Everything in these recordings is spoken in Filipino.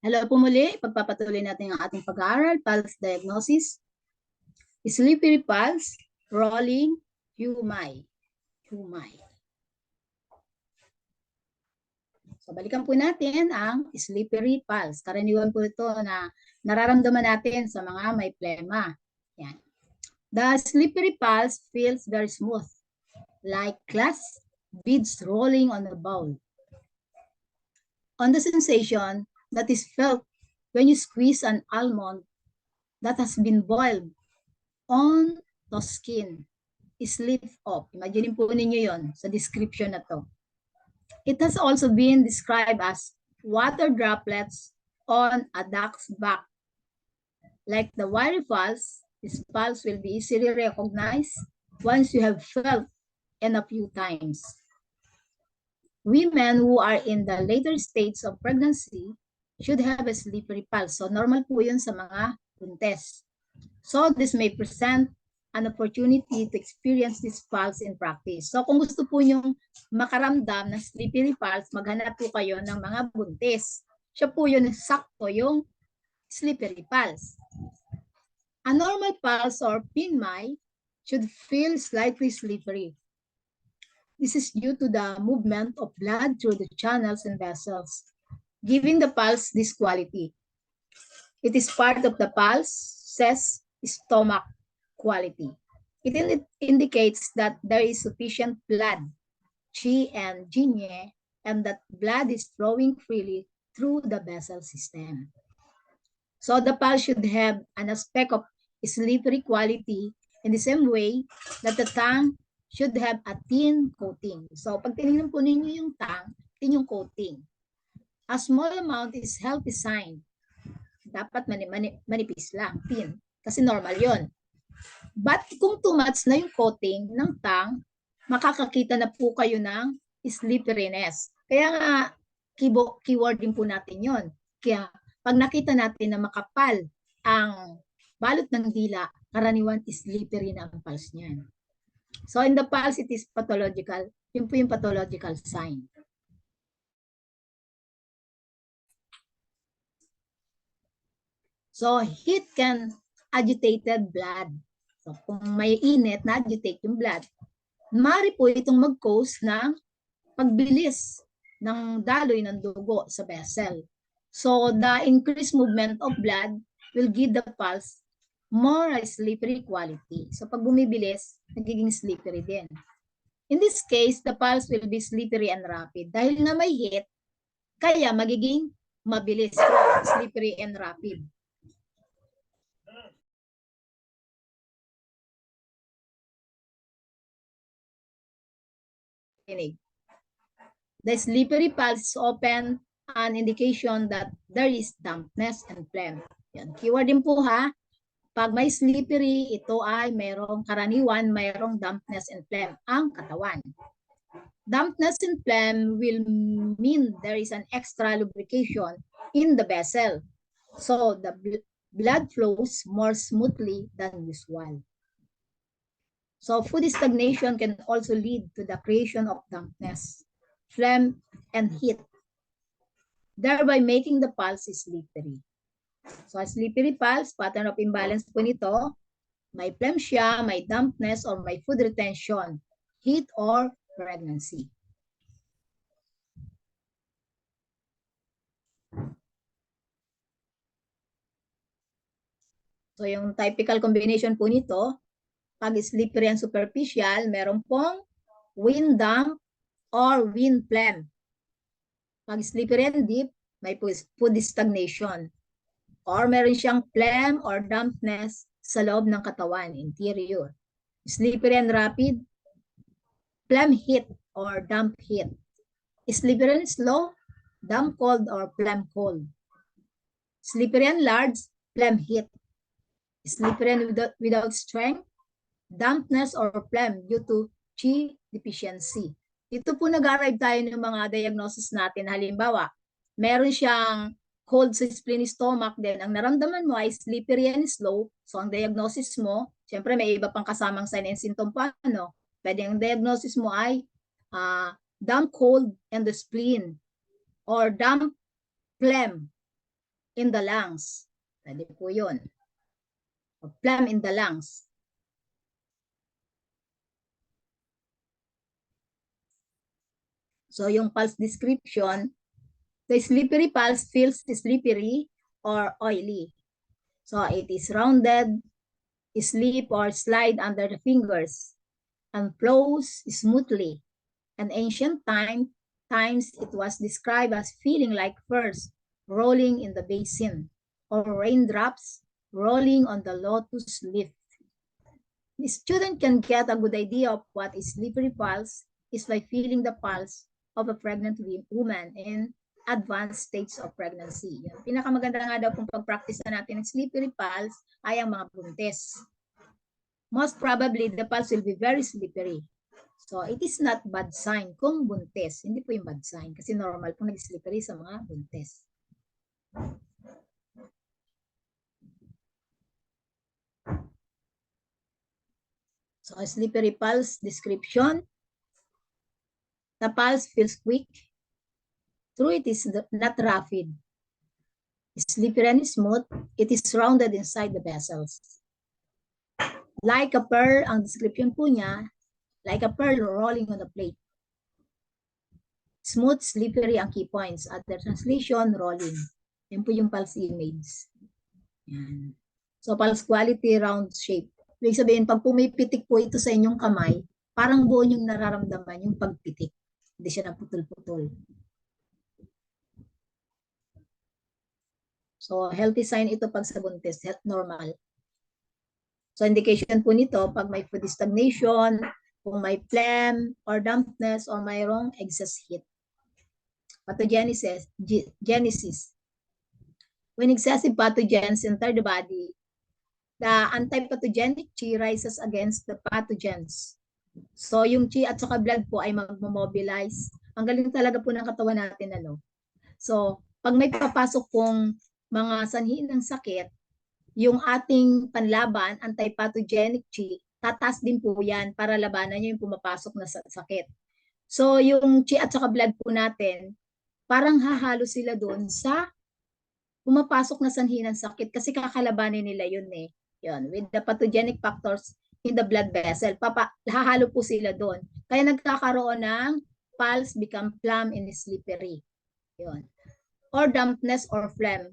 Hello po muli, pagpapatuloy natin ang ating pag-aaral, pulse diagnosis, slippery pulse, rolling, Hua Mai. So balikan po natin ang slippery pulse. Karaniwan po ito na nararamdaman natin sa mga may plema. Yan. The slippery pulse feels very smooth, like glass beads rolling on a bowl. On the sensation that is felt when you squeeze an almond that has been boiled on the skin is lift off. Imagine po ninyo yon sa description na to. It has also been described as water droplets on a duck's back. Like the wiry pulse, this pulse will be easily recognized once you have felt it a few times. Women who are in the later stages of pregnancy should have a slippery pulse. So normal po yun sa mga buntes. So this may present an opportunity to experience this pulse in practice. So kung gusto po yung makaramdam ng slippery pulse, maghanap po kayo ng mga buntis. Siya po yun, sakto yung slippery pulse. A normal pulse or Phlegm should feel slightly slippery. This is due to the movement of blood through the channels and vessels, giving the pulse this quality. It is part of the pulse's stomach quality. It indicates that there is sufficient blood, Qi and Jinye, and that blood is flowing freely through the vessel system. So the pulse should have an aspect of slippery quality in the same way that the tongue should have a thin coating. So pag tinignan po ninyo yung tongue, thin yung coating. A small amount is healthy sign. Dapat manipis lang, thin. Kasi normal yon. But kung too much na yung coating ng tongue, makakakita na po kayo ng slipperiness. Kaya nga, keyword din po natin yon. Kaya pag nakita natin na makapal ang balot ng dila, karaniwan slippery na ang pulse niyan. So in the pulse, it is pathological. Yun po yung pathological sign. So heat can agitated blood. So kung may init na agitate yung blood, maaari po itong mag-cause ng pagbilis ng daloy ng dugo sa vessel. So the increased movement of blood will give the pulse more slippery quality. So pag bumibilis, nagiging slippery din. In this case, the pulse will be slippery and rapid. Dahil na may heat, kaya magiging mabilis, slippery and rapid. The slippery pulse is often an indication that there is dampness and phlegm. Yan. Keyword din po ha. Pag may slippery, ito ay mayroong karaniwan, mayroong dampness and phlegm ang katawan. Dampness and phlegm will mean there is an extra lubrication in the vessel. So the blood flows more smoothly than usual. So food stagnation can also lead to the creation of dampness, phlegm, and heat, thereby making the pulse slippery. So a slippery pulse, pattern of imbalance po nito, may phlegm siya, may dampness, or may food retention, heat, or pregnancy. So yung typical combination po nito, pag slippery and superficial, meron pong wind damp or wind phlegm. Pag slippery and deep, may food stagnation. Or meron siyang phlegm or dampness sa loob ng katawan, interior. Slippery and rapid, phlegm heat or damp heat. Slippery and slow, damp cold or phlegm cold. Slippery and large, phlegm heat. Slippery and without strength, dampness or phlegm due to Qi deficiency. Dito po nag-arrive tayo ng mga diagnosis natin. Halimbawa, meron siyang cold sa spleen stomach din. Ang naramdaman mo ay slippery and slow. So ang diagnosis mo, siyempre may iba pang kasamang sign and symptom pa. Ano? Pwede ang diagnosis mo ay damp cold and the spleen or damp phlegm in the lungs. Pwede po yun. Phlegm in the lungs. So yung pulse description, the slippery pulse feels slippery or oily. So it is rounded, slip or slide under the fingers, and flows smoothly. In ancient times, it was described as feeling like furs rolling in the basin or raindrops rolling on the lotus leaf. The student can get a good idea of what is slippery pulse is by feeling the pulse of a pregnant woman in advanced stages of pregnancy. Yan. Pinakamaganda nga daw kung pag-practice na natin ng slippery pulse ay ang mga buntis. Most probably, the pulse will be very slippery. So, it is not bad sign kung buntis. Hindi po yung bad sign kasi normal po nag-slippery sa mga buntis. So, a slippery pulse description. The pulse feels quick. True, it is not rapid. Slippery and smooth, it is rounded inside the vessels. Like a pearl, ang description po niya, like a pearl rolling on a plate. Smooth, slippery ang key points. Other translation, rolling. Yan po yung pulse image. Yan. So, pulse quality, round shape. Ibig sabihin, pag pumipitik po ito sa inyong kamay, parang buo yung nararamdaman yung pagpitik. Hindi siya naputol-putol. So, healthy sign ito pag sa buntis, normal. So, indication po nito, pag may food stagnation, kung may phlegm or dampness or mayroong excess heat. Pathogenesis. When excessive pathogens enter the body, the antipathogenic chi rises against the pathogens. So, yung chi at saka blood po ay magmobilize. Ang galing talaga po ng katawan natin, ano. So, pag may papasok pong mga sanhi ng sakit, yung ating panlaban, antipathogenic chi, tataas din po yan para labanan yung pumapasok na sakit. So, yung chi at saka blood po natin, parang hahalo sila doon sa pumapasok na sanhi ng sakit kasi kakalabanin nila yun eh. Yun, with the pathogenic factors in the blood vessel, hahalo po sila doon. Kaya nagkakaroon ng pulse become phlegm and slippery. Yun. Or dampness or phlegm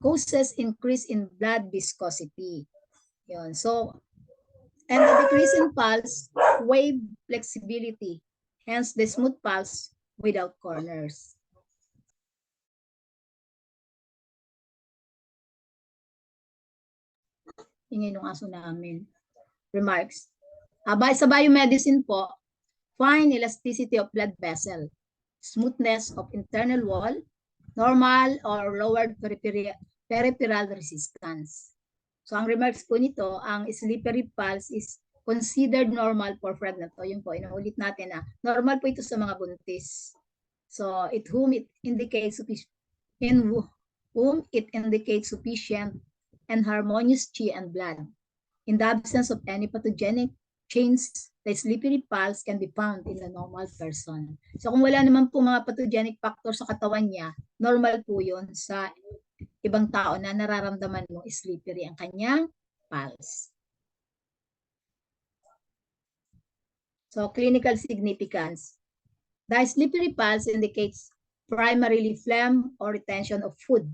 causes increase in blood viscosity. Yun. So, and the decrease in pulse, wave flexibility. Hence, the smooth pulse without corners. Ingay nung aso namin. Remarks. Sa biomedicine po, fine elasticity of blood vessel, smoothness of internal wall, normal or lowered peripheral resistance. So, ang remarks po nito, ang slippery pulse is considered normal for pregnant. O yun po, inuulit natin na normal po ito sa mga buntis. So, it indicates sufficient and harmonious chi and blood. In the absence of any pathogenic change, the slippery pulse can be found in the normal person. So kung wala naman po mga pathogenic factor sa katawan niya, normal po yun sa ibang tao na nararamdaman mo slippery ang kanyang pulse. So clinical significance. The slippery pulse indicates primarily phlegm or retention of food.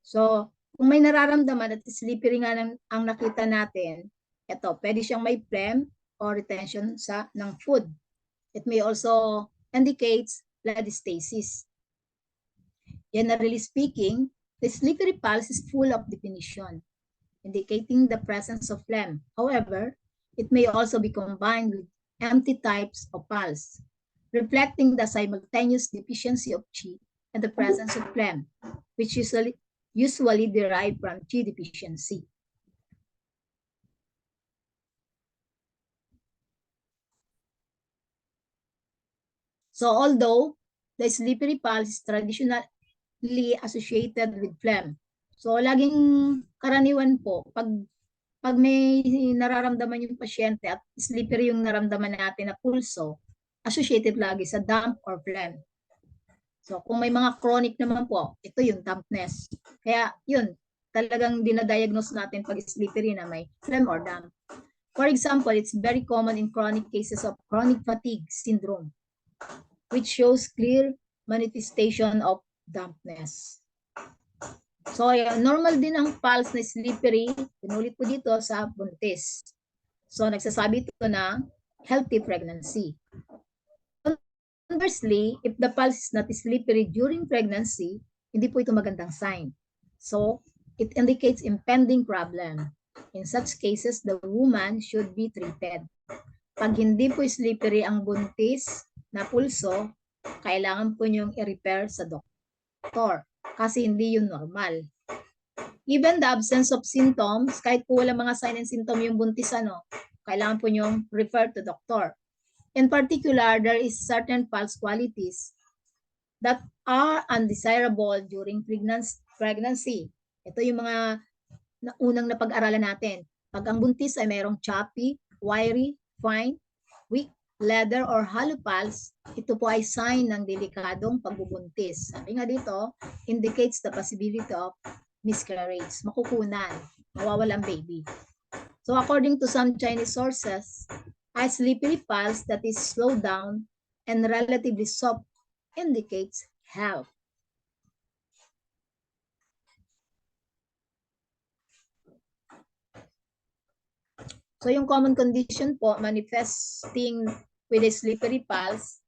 So kung may nararamdaman at slippery nga ang nakita natin, ito, pwede siyang may phlegm or retention ng food. It may also indicates blood stasis. Generally speaking, the slippery pulse is full of definition, indicating the presence of phlegm. However, it may also be combined with empty types of pulse, reflecting the simultaneous deficiency of chi and the presence of phlegm, which usually derive from chi deficiency. So although the slippery pulse is traditionally associated with phlegm, so laging karaniwan po, pag may nararamdaman yung pasyente at slippery yung naramdaman natin na pulso, associated lagi sa damp or phlegm. So kung may mga chronic naman po, ito yung dampness. Kaya yun, talagang dinadiagnose natin pag slippery na may phlegm or damp. For example, it's very common in chronic cases of chronic fatigue syndrome, which shows clear manifestation of dampness. So, normal din ang pulse na slippery, pinulit po dito sa buntis. So, nagsasabi ito na healthy pregnancy. Conversely, if the pulse is not slippery during pregnancy, hindi po ito magandang sign. So, it indicates impending problem. In such cases, the woman should be treated. Pag hindi po slippery ang buntis na pulso, kailangan po niyong i-repair sa doktor kasi hindi yun normal. Even the absence of symptoms, kahit po walang mga sign and symptom yung buntis, kailangan po niyong refer to doctor. In particular, there is certain pulse qualities that are undesirable during pregnancy. Ito yung mga unang napag-aralan natin. Pag ang buntis ay mayroong choppy, wiry, fine, weak, leather, or hollow pulse, ito po ay sign ng delikadong pagbubuntis. Sabi nga dito, indicates the possibility of miscarriage, makukunan, mawawala ang baby. So according to some Chinese sources, a slippery pulse that is slowed down and relatively soft indicates health. So yung common condition po manifesting with a slippery pulse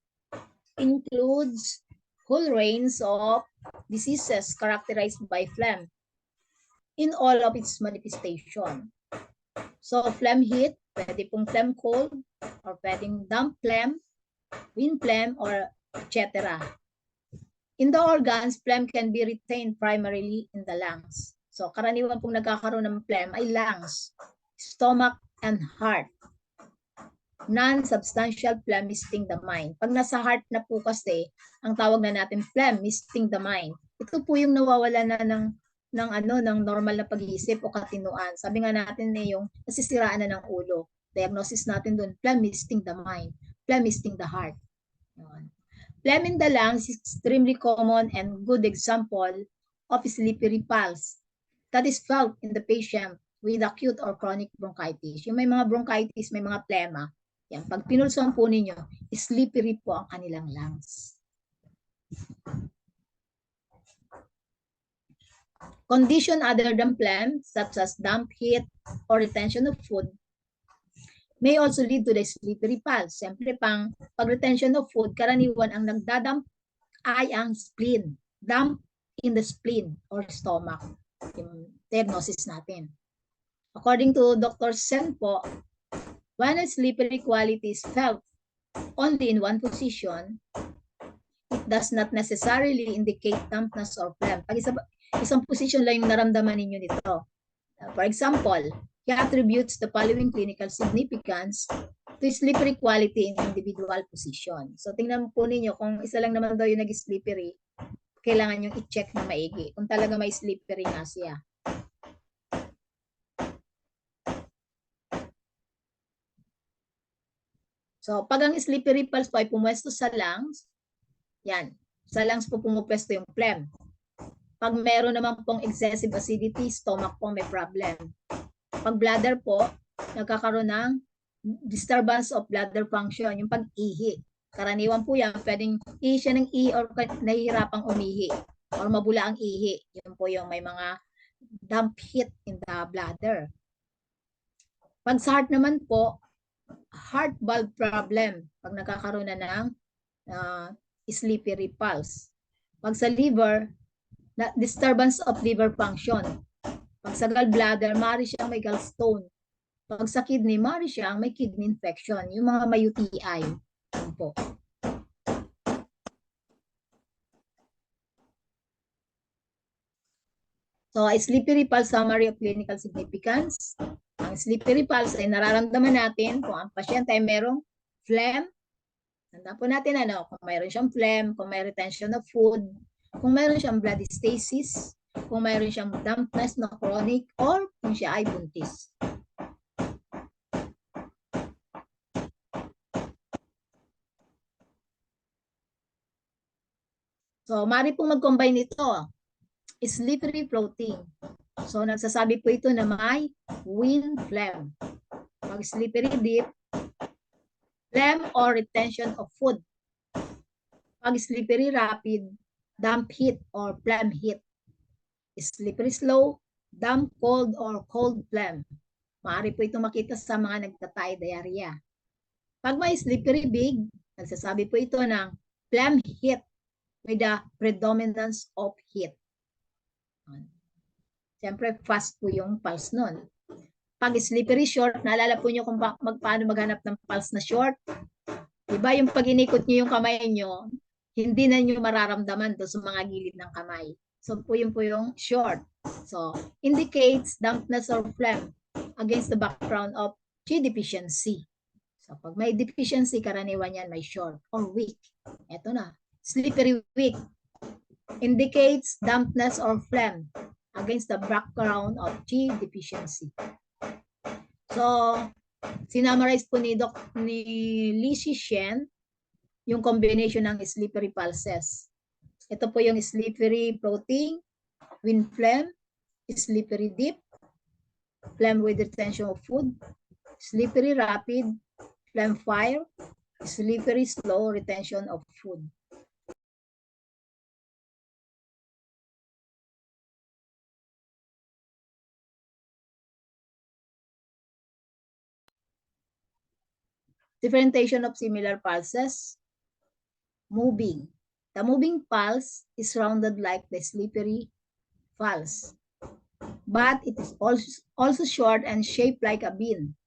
includes whole range of diseases characterized by phlegm in all of its manifestation. So phlegm heat, pwede pong phlegm cold, or pwedeng damp phlegm, wind phlegm, or etc. In the organs, phlegm can be retained primarily in the lungs. So karaniwan pong nagkakaroon ng phlegm ay lungs, stomach, and heart. Non-substantial phlegm misting the mind. Pag nasa heart na po kasi, ang tawag na natin phlegm misting the mind. Ito po yung nawawala na ng normal na pag-iisip o katinuan. Sabi nga natin yung nasisiraan na ng ulo. Diagnosis natin doon, phlegm misting the mind, phlegm misting the heart. Phlegm in the lungs is extremely common and good example of slippery pulse that is felt in the patient with acute or chronic bronchitis. Yung may mga bronchitis, may mga phlegma. Yan, pag pinulsuan po ninyo, slippery po ang kanilang lungs. Condition other than phlegm, such as damp heat or retention of food, may also lead to the slippery pulse. Siyempre, pag retention of food, karaniwan ang nagdadamp ay ang spleen. Damp in the spleen or stomach. Yung diagnosis natin. According to Dr. Sen po, when a slippery quality is felt only in one position, it does not necessarily indicate dampness or phlegm. Pag isang position lang yung naramdaman ninyo dito. For example, he attributes the following clinical significance to slippery quality in individual position. So tingnan po ninyo kung isa lang naman daw yung nag-slippery, kailangan yung i-check na maigi kung talaga may slippery nga siya. So, pag ang slippery pulse po ay pumwesto sa lungs, yan, sa lungs po pumupwesto yung phlegm. Pag meron naman pong excessive acidity, stomach po may problem. Pag bladder po, nagkakaroon ng disturbance of bladder function, yung pag-ihi. Karaniwan po yan, pwedeng ihi siya ng ihi or nahihirapang umihi or mabula ang ihi. Yun po yung may mga damp heat in the bladder. Pag sa heart naman po, heart valve problem pag nagkakaroon na ng slippery pulse. Pag sa liver, disturbance of liver function. Pag sa gallbladder, maaari siyang may gallstone. Pag sa kidney, maaari siyang may kidney infection. Yung mga may UTI. Yan po. So, a slippery pulse summary of clinical significance. Ang slippery pulse ay nararamdaman natin kung ang pasyente ay merong phlegm. Tandaan po natin kung mayroon siyang phlegm, kung may retention of food, kung mayroon siyang blood stasis, kung mayroon siyang dampness na chronic, or kung siya ay buntis. So, maaari pong mag-combine ito. Slippery floating. So, nagsasabi po ito na may wind phlegm. Pag slippery deep, phlegm or retention of food. Pag slippery rapid, damp heat or phlegm heat. Slippery slow, damp cold or cold phlegm. Maaari po ito makita sa mga nagtatay diarrhea. Pag may slippery big, nagsasabi po ito ng phlegm heat with the predominance of heat. Siyempre, fast po yung pulse nun. Pag slippery short, naalala po nyo kung paano maghanap ng pulse na short? Diba yung pag inikot nyo yung kamay nyo, hindi na nyo mararamdaman doon sa mga gilid ng kamay. So po yung short. So, indicates dampness or phlegm against the background of Qi deficiency. So, pag may deficiency, karaniwan yan may short or weak. Ito na, slippery weak. Indicates dampness or phlegm against the background of Qi deficiency. So, sinamarize po ni Li Shen yung combination ng slippery pulses. Ito po yung slippery floating, wind phlegm, slippery deep, phlegm with retention of food, slippery rapid, phlegm fire, slippery slow, retention of food. Differentiation of similar pulses. Moving. The moving pulse is rounded like the slippery pulse, but it is also short and shaped like a bean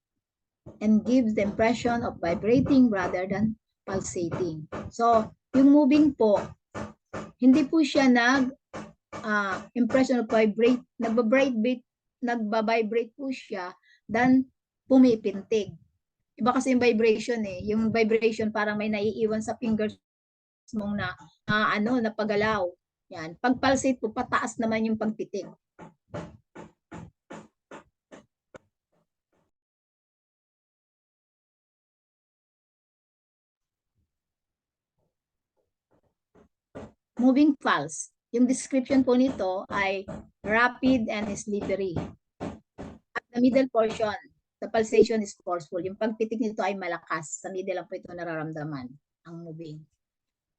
and gives the impression of vibrating rather than pulsating. So, yung moving po, hindi po siya impression of vibrate, nagba-vibrate po siya than pumipintig. Iba kasi yung vibration eh. Yung vibration parang may naiiwan sa fingers mong napagalaw. Yan. Pag pulsate po, pataas naman yung pagpitig. Moving pulse. Yung description po nito ay rapid and slippery. At the middle portion, the pulsation is forceful. Yung pagpitik nito ay malakas. Sa middle lang po ito nararamdaman, ang moving.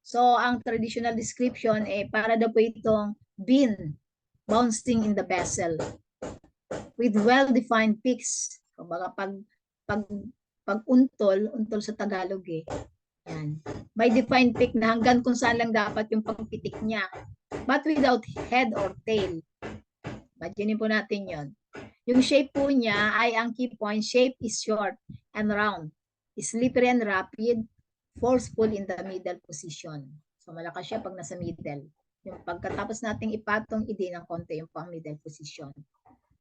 So, ang traditional description, para daw po itong bean bouncing in the vessel with well-defined peaks. Kumbaga, pag untol sa Tagalog yan. May defined peak na hanggang kung saan lang dapat yung pagpitik niya. But without head or tail. Imagine po natin yon. Yung shape po niya ay ang key point. Shape is short and round. Slippery and rapid. Forceful in the middle position. So malakas siya pag nasa middle. Yung pagkatapos nating ipatong ng konti yung pang middle position.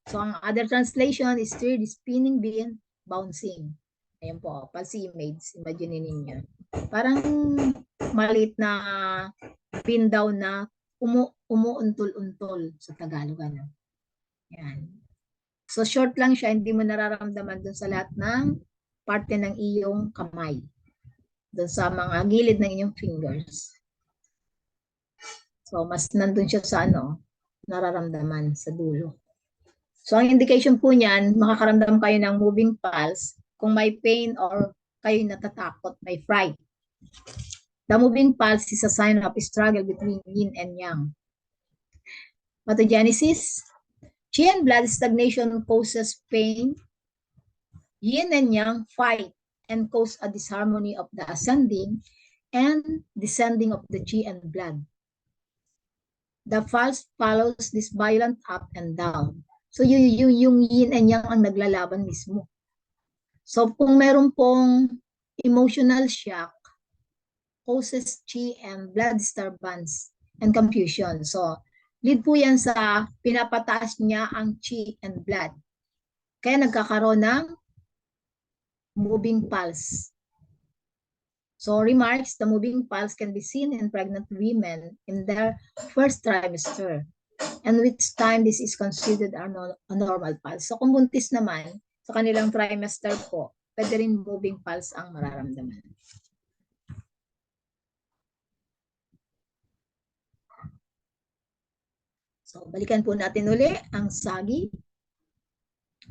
So ang other translation is steered, spinning bean, bouncing. Ayan po, pulse image. Imagine ninyo. Parang maliit na pin down na umuuntol-untol sa Tagalog. Yan. So short lang siya, hindi mo nararamdaman dun sa lahat ng parte ng iyong kamay. Dun sa mga gilid ng inyong fingers. So mas nandun siya sa nararamdaman sa dulo. So ang indication po niyan, makakaramdam kayo ng moving pulse kung may pain or kayo natatakot, may fright. The moving pulse is a sign of a struggle between yin and yang. Pathogenesis. Qi and blood stagnation causes pain. Yin and yang fight and cause a disharmony of the ascending and descending of the qi and blood. The pulse follows this violent up and down. So yung yin and yang ang naglalaban mismo. So kung meron pong emotional shock, causes qi and blood disturbance and confusion. So lead po yan sa pinapataas niya ang qi and blood. Kaya nagkakaroon ng moving pulse. So remarks, the moving pulse can be seen in pregnant women in their first trimester, and which time this is considered a normal pulse. So kung buntis naman, sa kanilang trimester po, pwede rin moving pulse ang mararamdaman. So, balikan po natin uli ang saggy.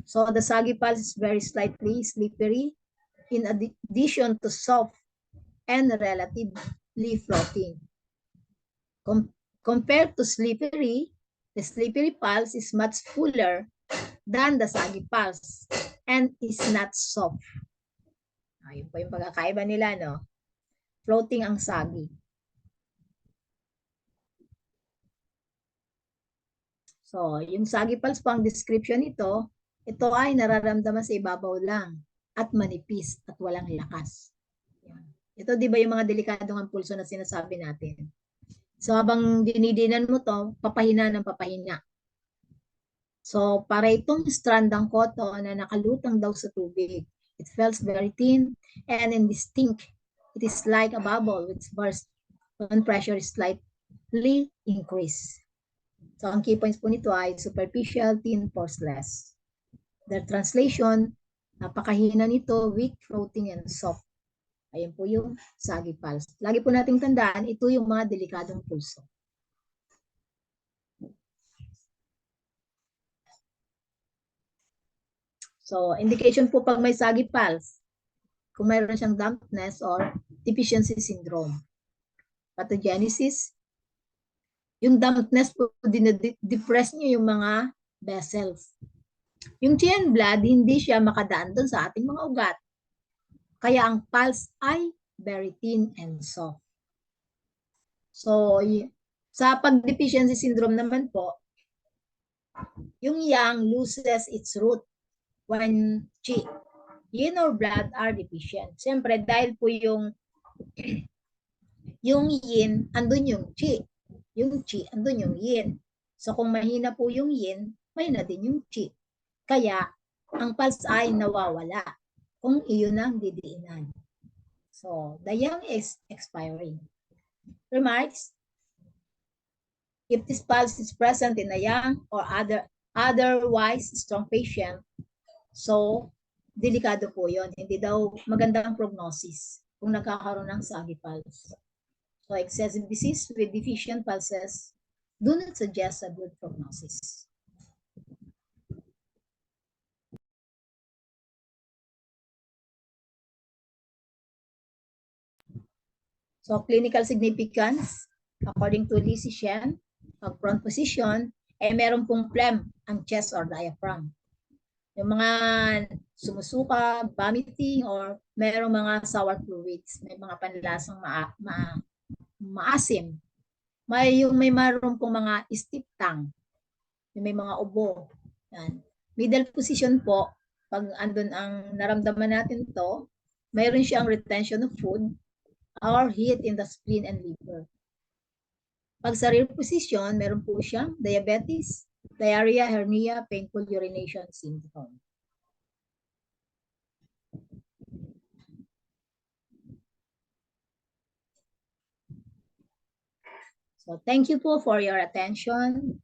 So, the saggy pulse is very slightly slippery in addition to soft and relatively floating. Compared to slippery, the slippery pulse is much fuller than the saggy pulse and is not soft. Ayun po yung pagkakaiba nila, no? Floating ang saggy. So, yung saggy pulse po ang description nito, ito ay nararamdaman sa ibabaw lang at manipis at walang lakas. Yan. Ito di ba yung mga delikadong ang pulso na sinasabi natin? So, habang dinidinan mo to, papahina ng papahina. So, para itong strand ng cotton na nakalutang daw sa tubig. It feels very thin and indistinct. It is like a bubble which bursts when pressure is slightly increased. So, ang key points po nito ay superficial, thin, porceless. Their translation, napakahina nito, weak, floating, and soft. Ayan po yung saggy pulse. Lagi po nating tandaan, ito yung mga delikadong pulso. So, indication po pag may saggy pulse, kung mayroon siyang dampness or deficiency syndrome. Pathogenesis, yung dampness po, depress niyo yung mga vessels. Yung chi and blood, hindi siya makadaan doon sa ating mga ugat. Kaya ang pulse ay very thin and soft. So, sa pag-deficiency syndrome naman po, yung yang loses its root when chi, yin or blood are deficient. Siyempre, dahil po yung yin, andun yung chi. Yung chi, andun yung yin. So, kung mahina po yung yin, mahina din yung chi. Kaya, ang pulse ay nawawala kung iyon ang didiinan. So, the yang is expiring. Remarks? If this pulse is present in a young or otherwise strong patient, so, delikado po yon. Hindi daw magandang prognosis kung nagkakaroon ng saggy pulse. So, excessive disease with deficient pulses do not suggest a good prognosis. So, clinical significance, according to Lizzie Shen, pag prone position, meron pong phlegm ang chest or diaphragm. Yung mga sumusuka, vomiting, or merong mga sour fluids, may mga panlasang maasim. May maroon pong mga stiff tongue, may mga ubo. Yan. Middle position po, pag andun ang naramdaman natin to, mayroon siyang retention of food or heat in the spleen and liver. Pag sa rear position, meron po siyang diabetes, diarrhea, hernia, painful urination syndrome. So thank you po for your attention.